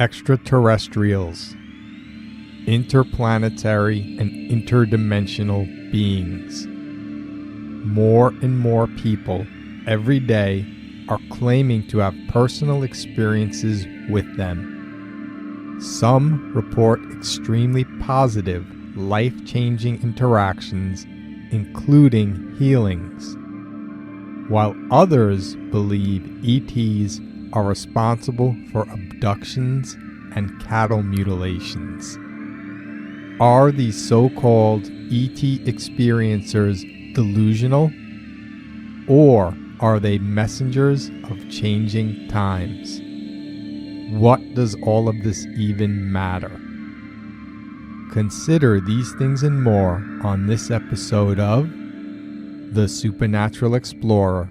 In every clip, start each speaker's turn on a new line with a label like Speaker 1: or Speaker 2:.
Speaker 1: Extraterrestrials, interplanetary and interdimensional beings. More and more people every day are claiming to have personal experiences with them. Some report extremely positive, life-changing interactions, including healings, while others believe ETs are responsible for abductions and cattle mutilations. Are these so-called ET experiencers delusional, or are they messengers of changing times? What does all of this even matter? Consider these things and more on this episode of The Supernatural Explorer.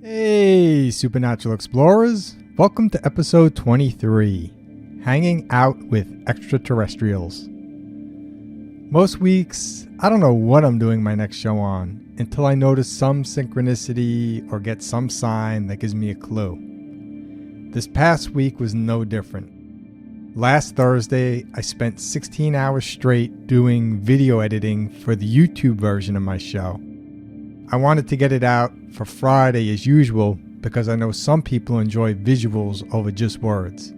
Speaker 1: Hey, Supernatural Explorers! Welcome to episode 23, Hanging Out with Extraterrestrials. Most weeks, I don't know what I'm doing my next show on until I notice some synchronicity or get some sign that gives me a clue. This past week was no different. Last Thursday, I spent 16 hours straight doing video editing for the YouTube version of my show. I wanted to get it out for Friday as usual because I know some people enjoy visuals over just words.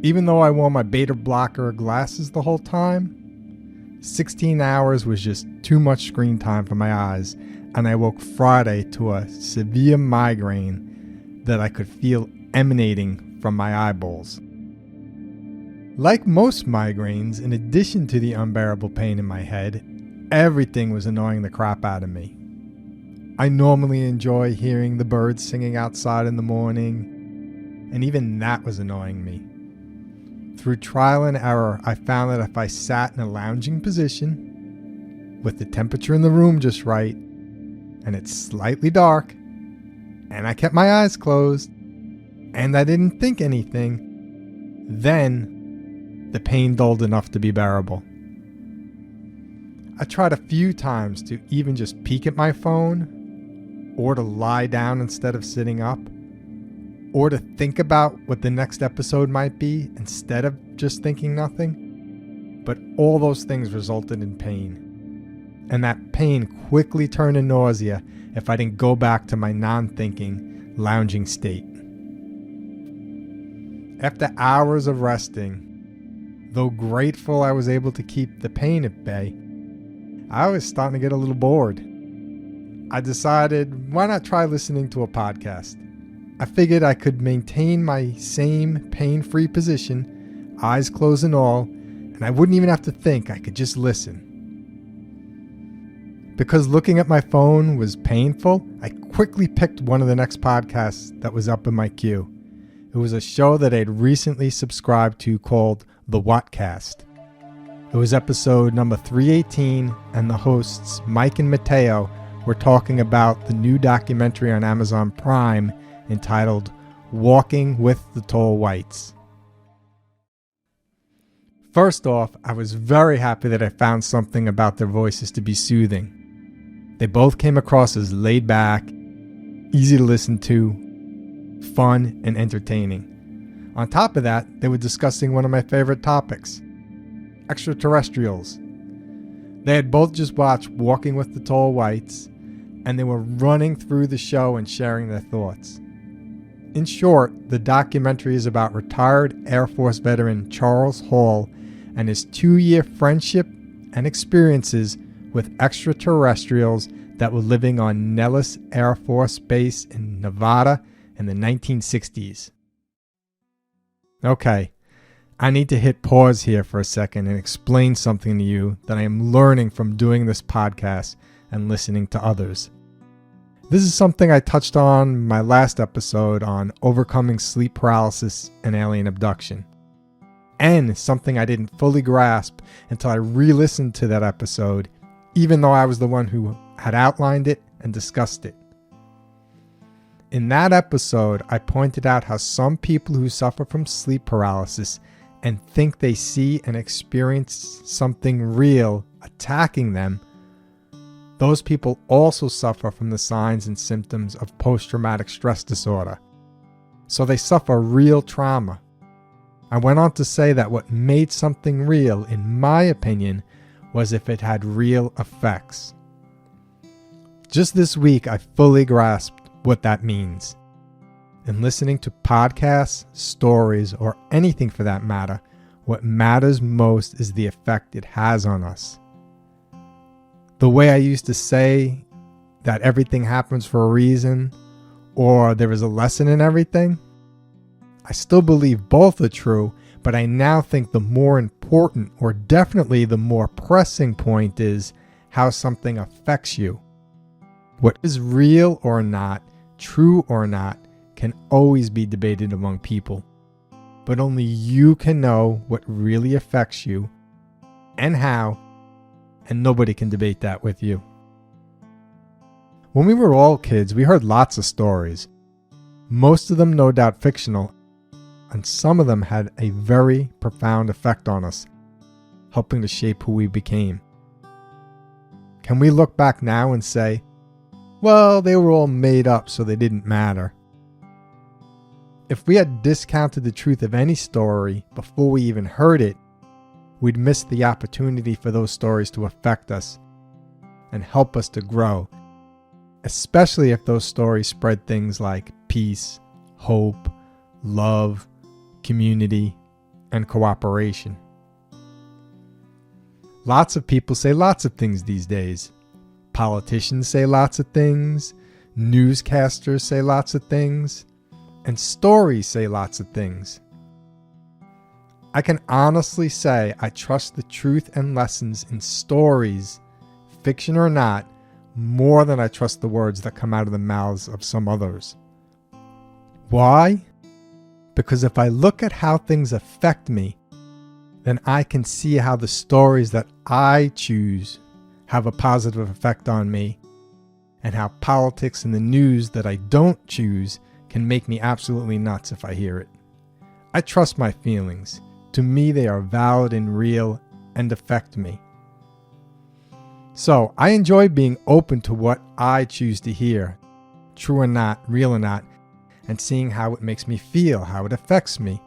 Speaker 1: Even though I wore my beta blocker glasses the whole time, 16 hours was just too much screen time for my eyes, and I woke Friday to a severe migraine that I could feel emanating from my eyeballs. Like most migraines, in addition to the unbearable pain in my head, everything was annoying the crap out of me. I normally enjoy hearing the birds singing outside in the morning, and even that was annoying me. Through trial and error, I found that if I sat in a lounging position, with the temperature in the room just right, and it's slightly dark, and I kept my eyes closed, and I didn't think anything, then the pain dulled enough to be bearable. I tried a few times to even just peek at my phone, or to lie down instead of sitting up, or to think about what the next episode might be instead of just thinking nothing. But all those things resulted in pain. And that pain quickly turned to nausea if I didn't go back to my non-thinking, lounging state. After hours of resting, though grateful I was able to keep the pain at bay, I was starting to get a little bored. I decided, why not try listening to a podcast? I figured I could maintain my same pain-free position, eyes closed and all, and I wouldn't even have to think, I could just listen. Because looking at my phone was painful, I quickly picked one of the next podcasts that was up in my queue. It was a show that I had recently subscribed to called The Whatcast. It was episode number 318, and the hosts, Mike and Mateo, were talking about the new documentary on Amazon Prime entitled Walking with the Tall Whites. First off, I was very happy that I found something about their voices to be soothing. They both came across as laid back, easy to listen to, fun, and entertaining. On top of that, they were discussing one of my favorite topics, Extraterrestrials. They had both just watched Walking with the Tall Whites, and they were running through the show and sharing their thoughts. In short, the documentary is about retired Air Force veteran Charles Hall and his 2-year friendship and experiences with extraterrestrials that were living on Nellis Air Force Base in Nevada in the 1960s. Okay, I need to hit pause here for a second and explain something to you that I am learning from doing this podcast and listening to others. This is something I touched on in my last episode on overcoming sleep paralysis and alien abduction. And something I didn't fully grasp until I re-listened to that episode, even though I was the one who had outlined it and discussed it. In that episode, I pointed out how some people who suffer from sleep paralysis and think they see and experience something real attacking them, those people also suffer from the signs and symptoms of post-traumatic stress disorder. So they suffer real trauma. I went on to say that what made something real, in my opinion, was if it had real effects. Just this week, I fully grasped what that means. In listening to podcasts, stories, or anything for that matter, what matters most is the effect it has on us. The way I used to say that everything happens for a reason, or there is a lesson in everything, I still believe both are true, but I now think the more important, or definitely the more pressing point is how something affects you. What is real or not, true or not, can always be debated among people. But only you can know what really affects you and how, and nobody can debate that with you. When we were all kids, we heard lots of stories. Most of them no doubt fictional, and some of them had a very profound effect on us, helping to shape who we became. Can we look back now and say, well, they were all made up so they didn't matter? If we had discounted the truth of any story before we even heard it, we'd miss the opportunity for those stories to affect us and help us to grow, especially if those stories spread things like peace, hope, love, community, and cooperation. Lots of people say lots of things these days. Politicians say lots of things, newscasters say lots of things, and stories say lots of things. I can honestly say I trust the truth and lessons in stories, fiction or not, more than I trust the words that come out of the mouths of some others. Why? Because if I look at how things affect me, then I can see how the stories that I choose have a positive effect on me, and how politics and the news that I don't choose can make me absolutely nuts if I hear it. I trust my feelings. To me, they are valid and real and affect me. So I enjoy being open to what I choose to hear, true or not, real or not, and seeing how it makes me feel, how it affects me.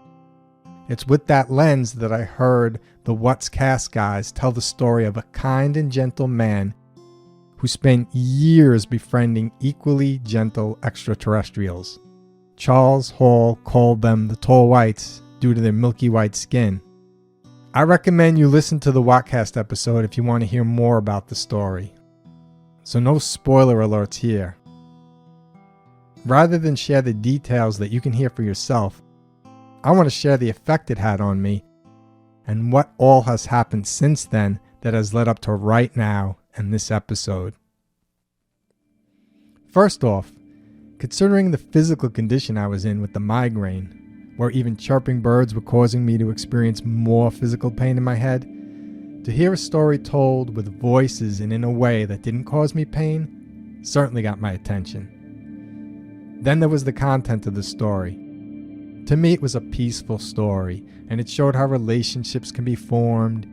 Speaker 1: It's with that lens that I heard the What's Cast guys tell the story of a kind and gentle man who spent years befriending equally gentle extraterrestrials. Charles Hall called them the tall whites due to their milky white skin. I recommend you listen to the Wattcast episode if you want to hear more about the story. So no spoiler alerts here. Rather than share the details that you can hear for yourself, I want to share the effect it had on me and what all has happened since then that has led up to right now and this episode. First off, considering the physical condition I was in with the migraine, where even chirping birds were causing me to experience more physical pain in my head, to hear a story told with voices and in a way that didn't cause me pain certainly got my attention. Then there was the content of the story. To me, it was a peaceful story, and it showed how relationships can be formed,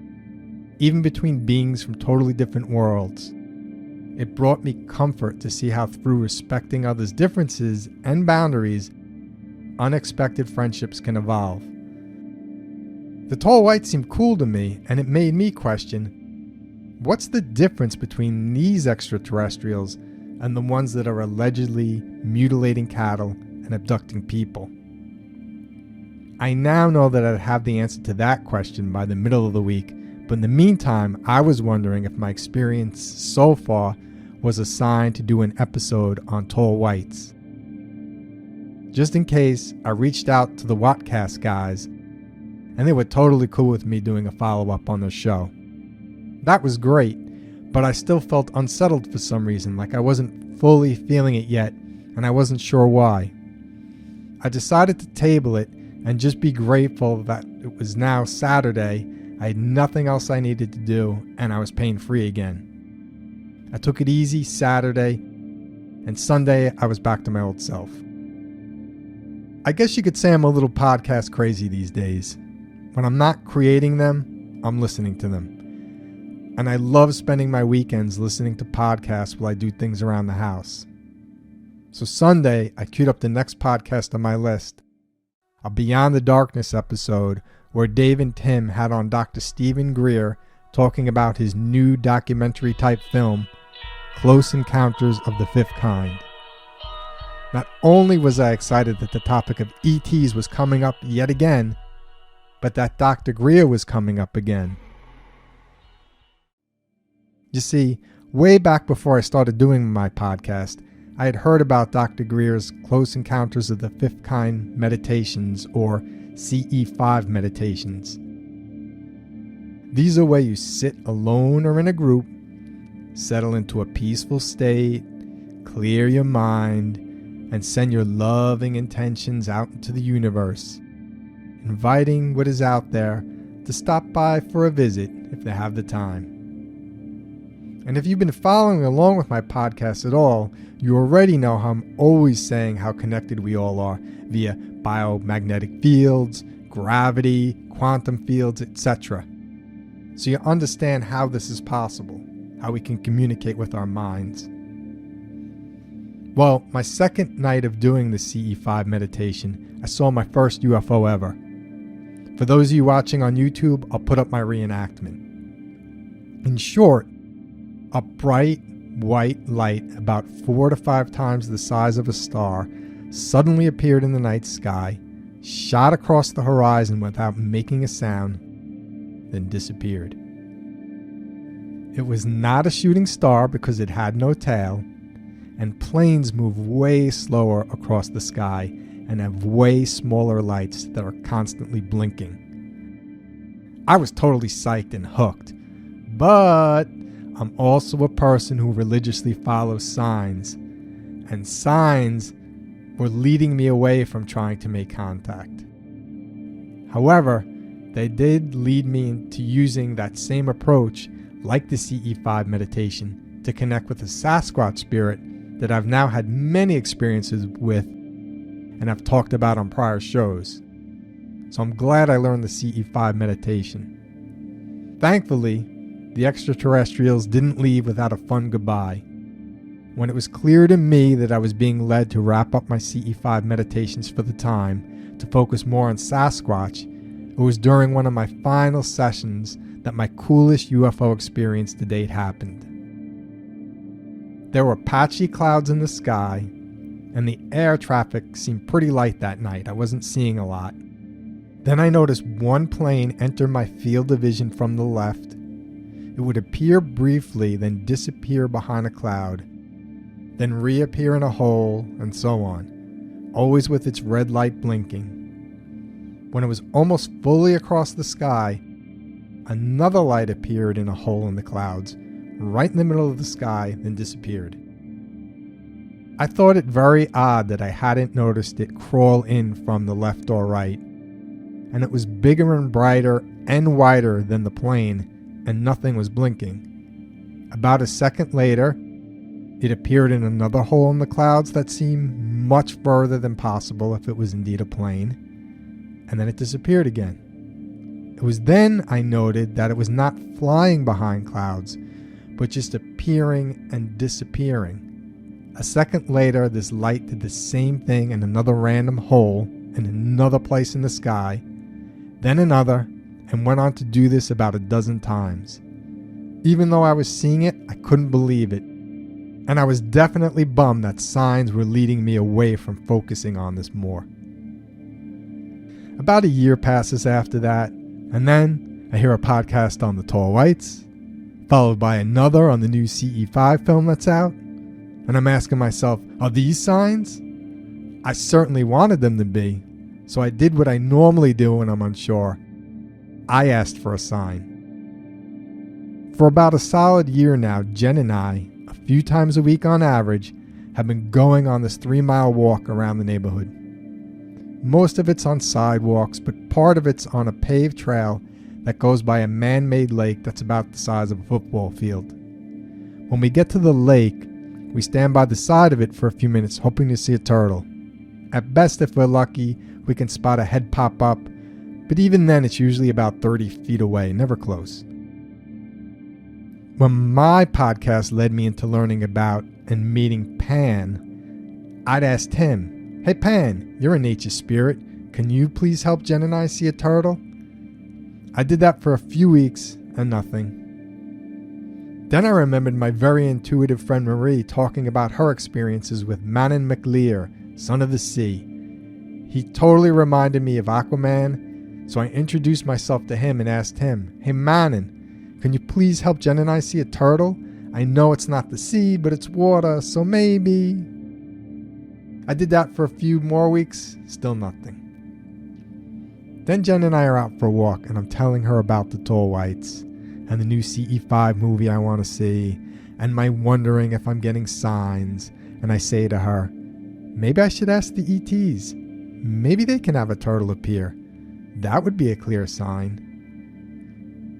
Speaker 1: even between beings from totally different worlds. It brought me comfort to see how through respecting others' differences and boundaries, unexpected friendships can evolve. The tall white seemed cool to me, and it made me question, what's the difference between these extraterrestrials and the ones that are allegedly mutilating cattle and abducting people? I now know that I'd have the answer to that question by the middle of the week, but in the meantime, I was wondering if my experience so far was assigned to do an episode on tall whites. Just in case, I reached out to the Wattcast guys, and they were totally cool with me doing a follow-up on their show. That was great, but I still felt unsettled for some reason, like I wasn't fully feeling it yet, and I wasn't sure why. I decided to table it and just be grateful that it was now Saturday. I had nothing else I needed to do, and I was pain-free again. I took it easy Saturday, and Sunday I was back to my old self. I guess you could say I'm a little podcast crazy these days. When I'm not creating them, I'm listening to them. And I love spending my weekends listening to podcasts while I do things around the house. So Sunday, I queued up the next podcast on my list, a Beyond the Darkness episode where Dave and Tim had on Dr. Stephen Greer talking about his new documentary-type film, Close Encounters of the Fifth Kind. Not only was I excited that the topic of ETs was coming up yet again, but that Dr. Greer was coming up again. You see, way back before I started doing my podcast, I had heard about Dr. Greer's Close Encounters of the Fifth Kind meditations, or CE5 meditations. These are where you sit alone or in a group, settle into a peaceful state, clear your mind, and send your loving intentions out into the universe, inviting what is out there to stop by for a visit if they have the time. And if you've been following along with my podcast at all, you already know how I'm always saying how connected we all are via biomagnetic fields, gravity, quantum fields, etc. So you understand how this is possible, how we can communicate with our minds. Well, my second night of doing the CE5 meditation, I saw my first UFO ever. For those of you watching on YouTube, I'll put up my reenactment. In short, a bright white light about 4 to 5 times the size of a star suddenly appeared in the night sky, shot across the horizon without making a sound, then disappeared. It was not a shooting star because it had no tail, and planes move way slower across the sky and have way smaller lights that are constantly blinking. I was totally psyched and hooked, but I'm also a person who religiously follows signs, and signs were leading me away from trying to make contact. However, they did lead me into using that same approach, like the CE5 meditation, to connect with a Sasquatch spirit that I've now had many experiences with and I've talked about on prior shows. So I'm glad I learned the CE5 meditation. Thankfully, the extraterrestrials didn't leave without a fun goodbye. When it was clear to me that I was being led to wrap up my CE5 meditations for the time to focus more on Sasquatch, it was during one of my final sessions that my coolest UFO experience to date happened. There were patchy clouds in the sky, and the air traffic seemed pretty light that night. I wasn't seeing a lot. Then I noticed one plane enter my field of vision from the left. It would appear briefly, then disappear behind a cloud, then reappear in a hole, and so on, always with its red light blinking. When it was almost fully across the sky, another light appeared in a hole in the clouds, right in the middle of the sky, then disappeared. I thought it very odd that I hadn't noticed it crawl in from the left or right, and it was bigger and brighter and wider than the plane, and nothing was blinking. About a second later, it appeared in another hole in the clouds that seemed much further than possible if it was indeed a plane, and then it disappeared again. It was then I noted that it was not flying behind clouds, but just appearing and disappearing. A second later, this light did the same thing in another random hole in another place in the sky, then another, and went on to do this about a dozen times. Even though I was seeing it, I couldn't believe it. And I was definitely bummed that signs were leading me away from focusing on this more. About a year passes after that, and then I hear a podcast on the tall whites, followed by another on the new CE5 film that's out. And I'm asking myself, are these signs? I certainly wanted them to be, so I did what I normally do when I'm unsure. I asked for a sign. For about a solid year now, Jen and I, a few times a week on average, have been going on this 3-mile walk around the neighborhood. Most of it's on sidewalks, but part of it's on a paved trail that goes by a man-made lake that's about the size of a football field. When we get to the lake, we stand by the side of it for a few minutes hoping to see a turtle. At best, if we're lucky, we can spot a head pop up, but even then it's usually about 30 feet away, never close. When my podcast led me into learning about and meeting Pan, I'd asked him, "Hey Pan, you're a nature spirit. Can you please help Jen and I see a turtle?" I did that for a few weeks and nothing. Then I remembered my very intuitive friend Marie talking about her experiences with Manon McLear, Son of the Sea. He totally reminded me of Aquaman, so I introduced myself to him and asked him, "Hey Manon, can you please help Jen and I see a turtle? I know it's not the sea, but it's water, so maybe." I did that for a few more weeks, still nothing. Then Jen and I are out for a walk, and I'm telling her about the tall whites and the new CE5 movie I want to see, and my wondering if I'm getting signs. And I say to her, maybe I should ask the ETs. Maybe they can have a turtle appear. That would be a clear sign.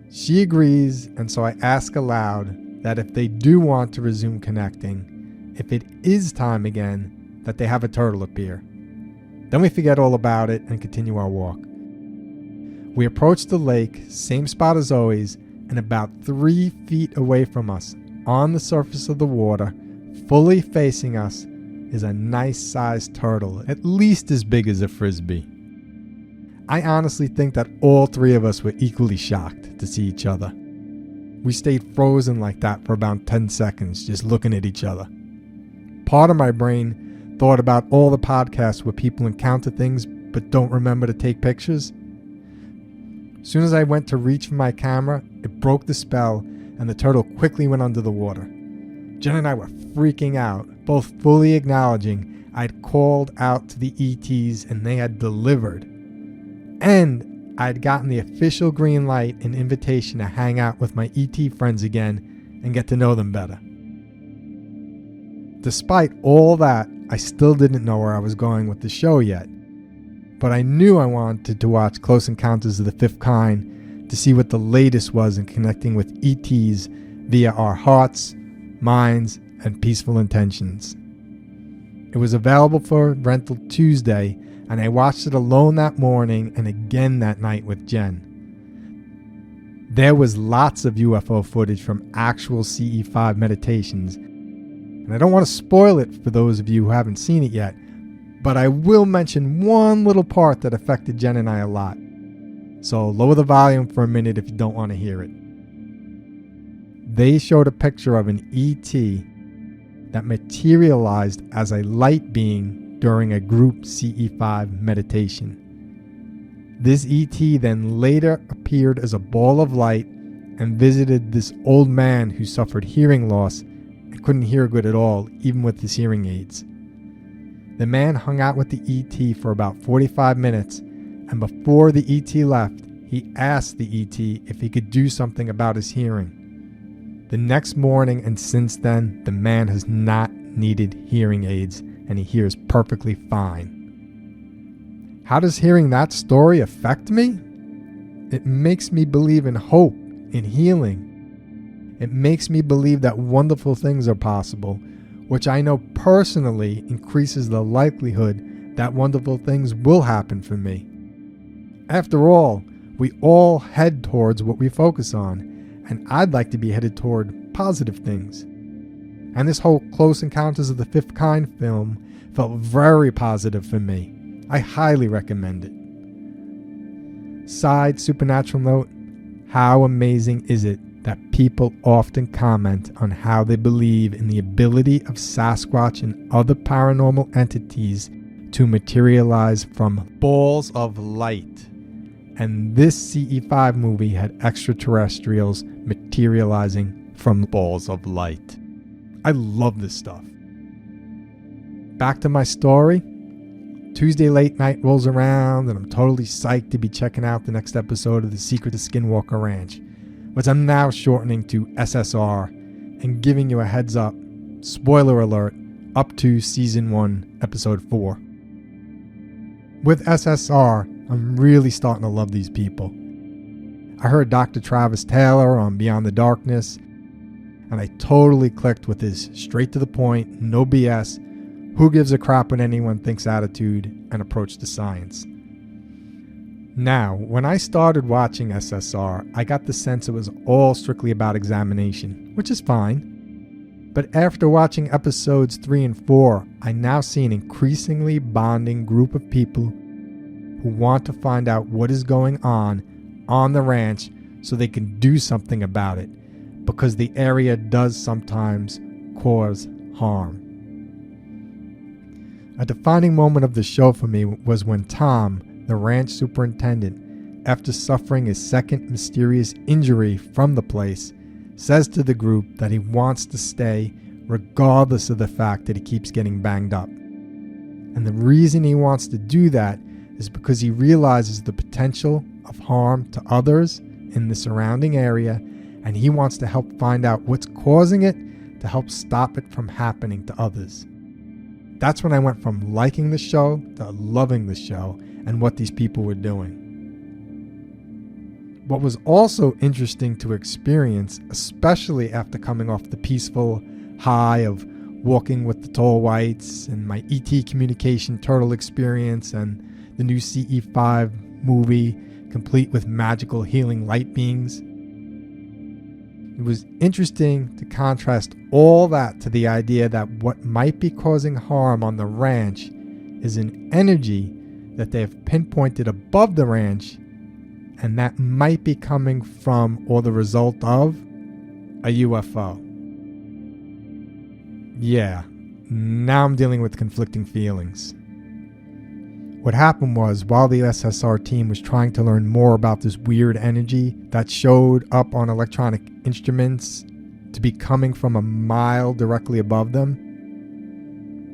Speaker 1: She agrees, and so I ask aloud that if they do want to resume connecting, if it is time again, that they have a turtle appear. Then we forget all about it and continue our walk. We approach the lake, same spot as always, and about 3 feet away from us, on the surface of the water, fully facing us, is a nice-sized turtle, at least as big as a frisbee. I honestly think that all 3 of us were equally shocked to see each other. We stayed frozen like that for about 10 seconds, just looking at each other. Part of my brain thought about all the podcasts where people encounter things but don't remember to take pictures. As soon as I went to reach for my camera, it broke the spell and the turtle quickly went under the water. Jen and I were freaking out, both fully acknowledging I'd called out to the ETs and they had delivered. And I'd gotten the official green light and invitation to hang out with my ET friends again and get to know them better. Despite all that, I still didn't know where I was going with the show yet. But I knew I wanted to watch Close Encounters of the Fifth Kind to see what the latest was in connecting with ETs via our hearts, minds, and peaceful intentions. It was available for rental Tuesday, and I watched it alone that morning and again that night with Jen. There was lots of UFO footage from actual CE5 meditations, and I don't want to spoil it for those of you who haven't seen it yet, but I will mention one little part that affected Jen and I a lot. So lower the volume for a minute if you don't want to hear it. They showed a picture of an ET that materialized as a light being during a group CE5 meditation. This ET then later appeared as a ball of light and visited this old man who suffered hearing loss and couldn't hear good at all, even with his hearing aids. The man hung out with the ET for about 45 minutes, and before the ET left, he asked the ET if he could do something about his hearing. The next morning and since then, the man has not needed hearing aids, and he hears perfectly fine. How does hearing that story affect me? It makes me believe in hope, in healing. It makes me believe that wonderful things are possible, which I know personally increases the likelihood that wonderful things will happen for me. After all, we all head towards what we focus on, and I'd like to be headed toward positive things. And this whole Close Encounters of the Fifth Kind film felt very positive for me. I highly recommend it. Side supernatural note, how amazing is it that people often comment on how they believe in the ability of Sasquatch and other paranormal entities to materialize from balls of light. And this CE5 movie had extraterrestrials materializing from balls of light. I love this stuff. Back to my story. Tuesday late night rolls around and I'm totally psyched to be checking out the next episode of The Secret of Skinwalker Ranch, which I'm now shortening to SSR and giving you a heads up, spoiler alert, up to Season 1, Episode 4. With SSR, I'm really starting to love these people. I heard Dr. Travis Taylor on Beyond the Darkness, and I totally clicked with his straight to the point, no BS, who gives a crap what anyone thinks attitude and approach to science. Now, when I started watching SSR, I got the sense it was all strictly about examination, which is fine. But after watching episodes 3 and 4, I now see an increasingly bonding group of people who want to find out what is going on the ranch so they can do something about it, because the area does sometimes cause harm. A defining moment of the show for me was when Tom, the ranch superintendent, after suffering his second mysterious injury from the place, says to the group that he wants to stay regardless of the fact that he keeps getting banged up. And the reason he wants to do that is because he realizes the potential of harm to others in the surrounding area, and he wants to help find out what's causing it to help stop it from happening to others. That's when I went from liking the show to loving the show and what these people were doing. What was also interesting to experience, especially after coming off the peaceful high of walking with the tall whites and my ET communication turtle experience and the new CE5 movie complete with magical healing light beings, it was interesting to contrast all that to the idea that what might be causing harm on the ranch is an energy that they have pinpointed above the ranch, and that might be coming from or the result of a UFO. Yeah, now I'm dealing with conflicting feelings. What happened was, while the SSR team was trying to learn more about this weird energy that showed up on electronic instruments to be coming from a mile directly above them,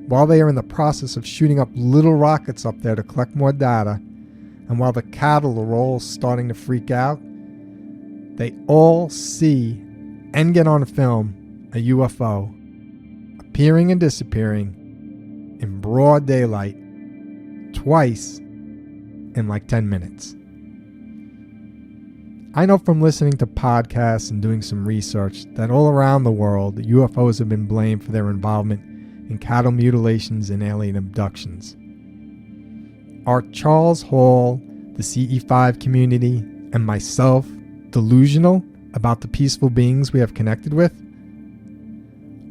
Speaker 1: while they are in the process of shooting up little rockets up there to collect more data, and while the cattle are all starting to freak out, they all see and get on film a UFO appearing and disappearing in broad daylight twice in like 10 minutes. I know from listening to podcasts and doing some research that all around the world, UFOs have been blamed for their involvement in cattle mutilations and alien abductions. Are Charles Hall, the CE5 community, and myself delusional about the peaceful beings we have connected with?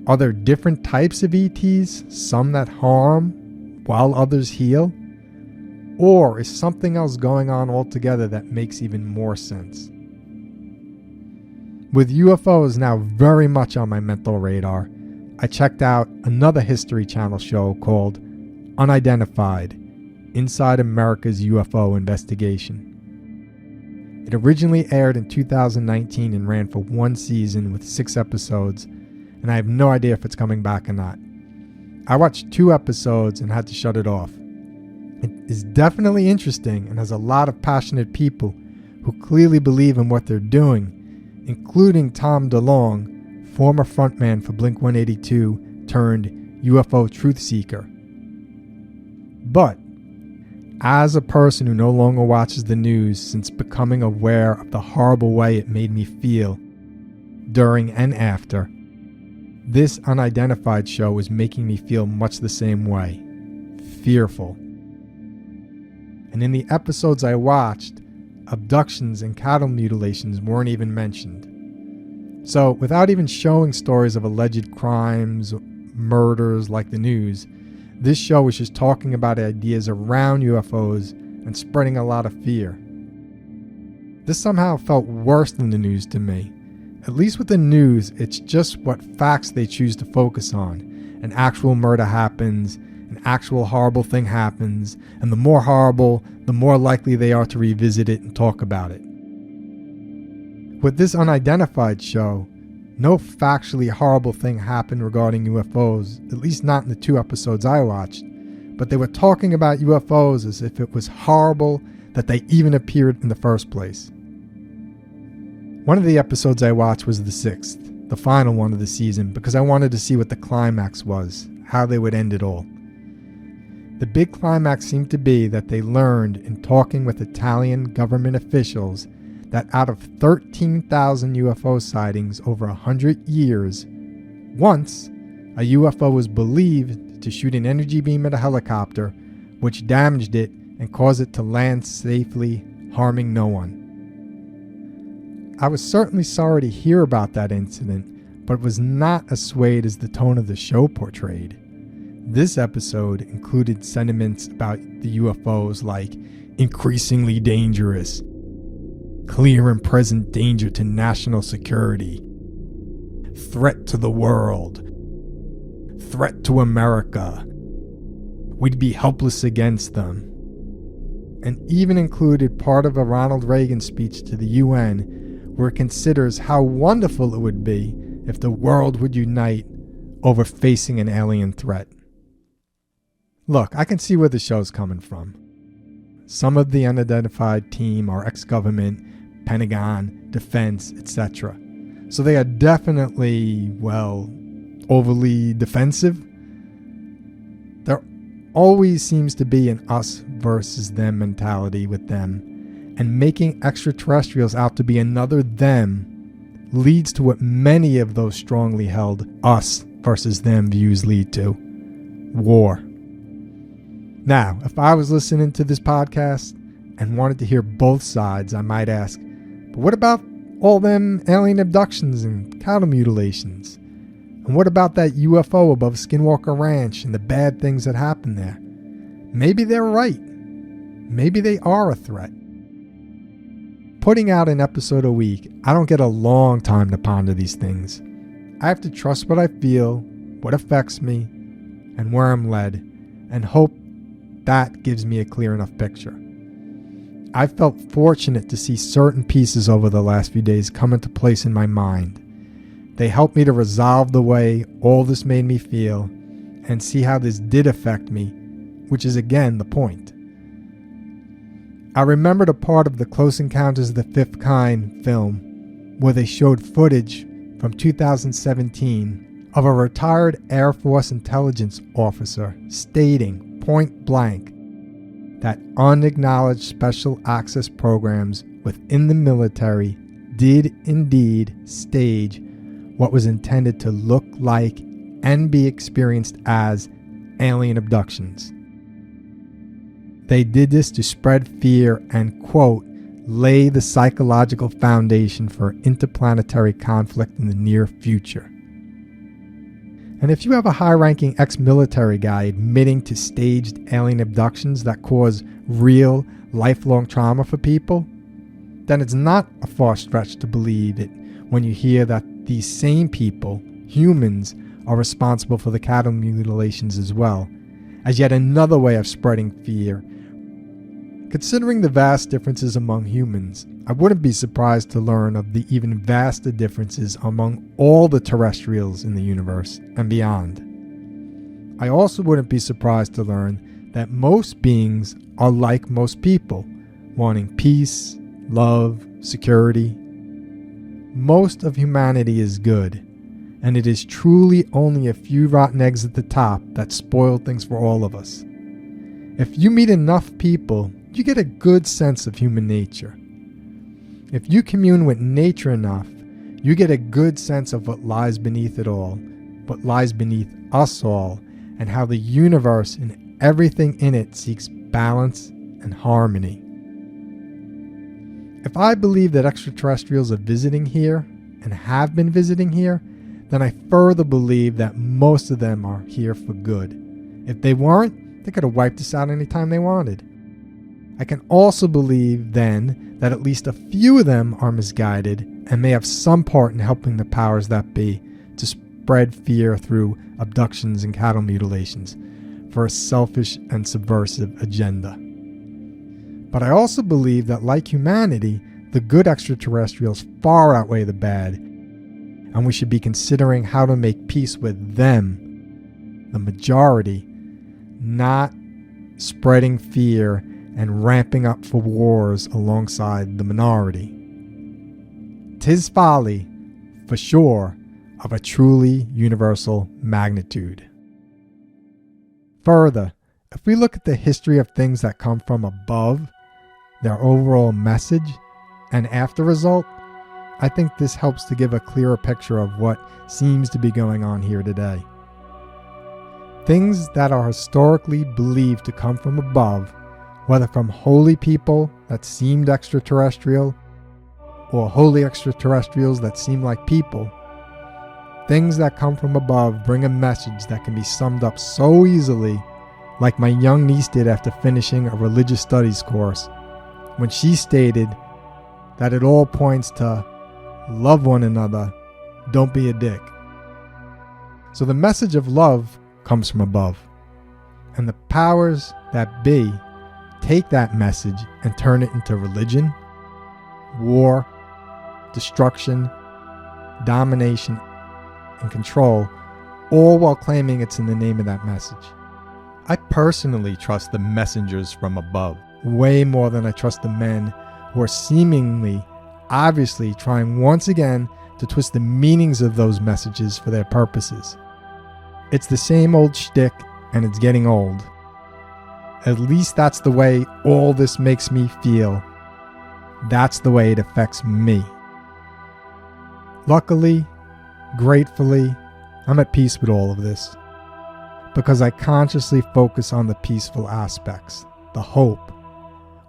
Speaker 1: Are there different types of ETs, some that harm while others heal? Or is something else going on altogether that makes even more sense? With UFOs now very much on my mental radar, I checked out another History Channel show called Unidentified: Inside America's UFO Investigation. It originally aired in 2019 and ran for one season with 6 episodes, and I have no idea if it's coming back or not. I watched 2 episodes and had to shut it off. It is definitely interesting and has a lot of passionate people who clearly believe in what they're doing, including Tom DeLonge, former frontman for Blink-182 turned UFO truth seeker. But as a person who no longer watches the news since becoming aware of the horrible way it made me feel during and after, this Unidentified show was making me feel much the same way, fearful. And in the episodes I watched, abductions and cattle mutilations weren't even mentioned. So, without even showing stories of alleged crimes, murders like the news, this show was just talking about ideas around UFOs and spreading a lot of fear. This somehow felt worse than the news to me. At least with the news, it's just what facts they choose to focus on. An actual murder happens, an actual horrible thing happens, and the more horrible, the more likely they are to revisit it and talk about it. With this Unidentified show, No factually horrible thing happened regarding UFOs, at least not in the 2 episodes I watched, but they were talking about UFOs as if it was horrible that they even appeared in the first place. One of the episodes I watched was the 6th, the final one of the season, because I wanted to see what the climax was, how they would end it all. The big climax seemed to be that they learned in talking with Italian government officials that out of 13,000 UFO sightings over 100 years, once a UFO was believed to shoot an energy beam at a helicopter, which damaged it and caused it to land safely, harming no one. I was certainly sorry to hear about that incident, but it was not as swayed as the tone of the show portrayed. This episode included sentiments about the UFOs like increasingly dangerous, clear and present danger to national security, threat to the world, threat to America, we'd be helpless against them, and even included part of a Ronald Reagan speech to the UN where it considers how wonderful it would be if the world would unite over facing an alien threat. Look, I can see where the show's coming from. Some of the unidentified team are ex-government, Pentagon, defense, etc. So they are definitely, overly defensive. There always seems to be an us versus them mentality with them, and making extraterrestrials out to be another them leads to what many of those strongly held us versus them views lead to: war. Now, if I was listening to this podcast and wanted to hear both sides, I might ask, but what about all them alien abductions and cattle mutilations? And what about that UFO above Skinwalker Ranch and the bad things that happened there? Maybe they're right. Maybe they are a threat. Putting out an episode a week, I don't get a long time to ponder these things. I have to trust what I feel, what affects me, and where I'm led, and hope that gives me a clear enough picture. I felt fortunate to see certain pieces over the last few days come into place in my mind. They helped me to resolve the way all this made me feel and see how this did affect me, which is again the point. I remembered a part of the Close Encounters of the Fifth Kind film where they showed footage from 2017 of a retired Air Force intelligence officer stating point blank that unacknowledged special access programs within the military did indeed stage what was intended to look like and be experienced as alien abductions. They did this to spread fear and, quote, lay the psychological foundation for interplanetary conflict in the near future. And if you have a high-ranking ex-military guy admitting to staged alien abductions that cause real, lifelong trauma for people, then it's not a far stretch to believe it when you hear that these same people, humans, are responsible for the cattle mutilations as well, as yet another way of spreading fear. Considering the vast differences among humans, I wouldn't be surprised to learn of the even vaster differences among all the terrestrials in the universe and beyond. I also wouldn't be surprised to learn that most beings are like most people, wanting peace, love, security. Most of humanity is good, and it is truly only a few rotten eggs at the top that spoil things for all of us. If you meet enough people, you get a good sense of human nature. If you commune with nature enough, you get a good sense of what lies beneath it all, what lies beneath us all, and how the universe and everything in it seeks balance and harmony. If I believe that extraterrestrials are visiting here and have been visiting here, then I further believe that most of them are here for good. If they weren't, they could have wiped us out anytime they wanted. I can also believe then that at least a few of them are misguided and may have some part in helping the powers that be to spread fear through abductions and cattle mutilations for a selfish and subversive agenda. But I also believe that, like humanity, the good extraterrestrials far outweigh the bad, and we should be considering how to make peace with them, the majority, not spreading fear and ramping up for wars alongside the minority. 'Tis folly, for sure, of a truly universal magnitude. Further, if we look at the history of things that come from above, their overall message, and after result, I think this helps to give a clearer picture of what seems to be going on here today. Things that are historically believed to come from above, whether from holy people that seemed extraterrestrial, or holy extraterrestrials that seem like people, things that come from above bring a message that can be summed up so easily, like my young niece did after finishing a religious studies course, when she stated that it all points to love one another, don't be a dick. So the message of love comes from above, and the powers that be take that message and turn it into religion, war, destruction, domination, and control, all while claiming it's in the name of that message. I personally trust the messengers from above way more than I trust the men who are seemingly, obviously trying once again to twist the meanings of those messages for their purposes. It's the same old shtick, and it's getting old. At least that's the way all this makes me feel. That's the way it affects me. Luckily, gratefully, I'm at peace with all of this, because I consciously focus on the peaceful aspects, the hope,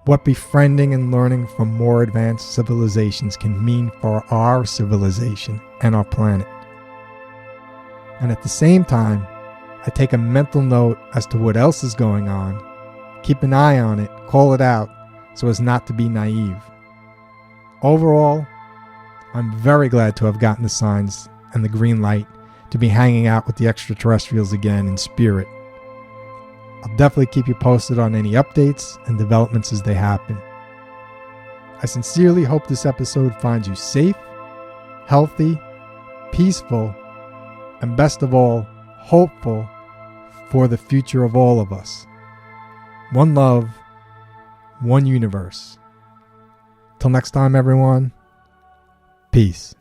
Speaker 1: what befriending and learning from more advanced civilizations can mean for our civilization and our planet. And at the same time, I take a mental note as to what else is going on, keep an eye on it, call it out, so as not to be naive. Overall, I'm very glad to have gotten the signs and the green light to be hanging out with the extraterrestrials again in spirit. I'll definitely keep you posted on any updates and developments as they happen. I sincerely hope this episode finds you safe, healthy, peaceful, and best of all, hopeful for the future of all of us. One love, one universe. Till next time, everyone, peace.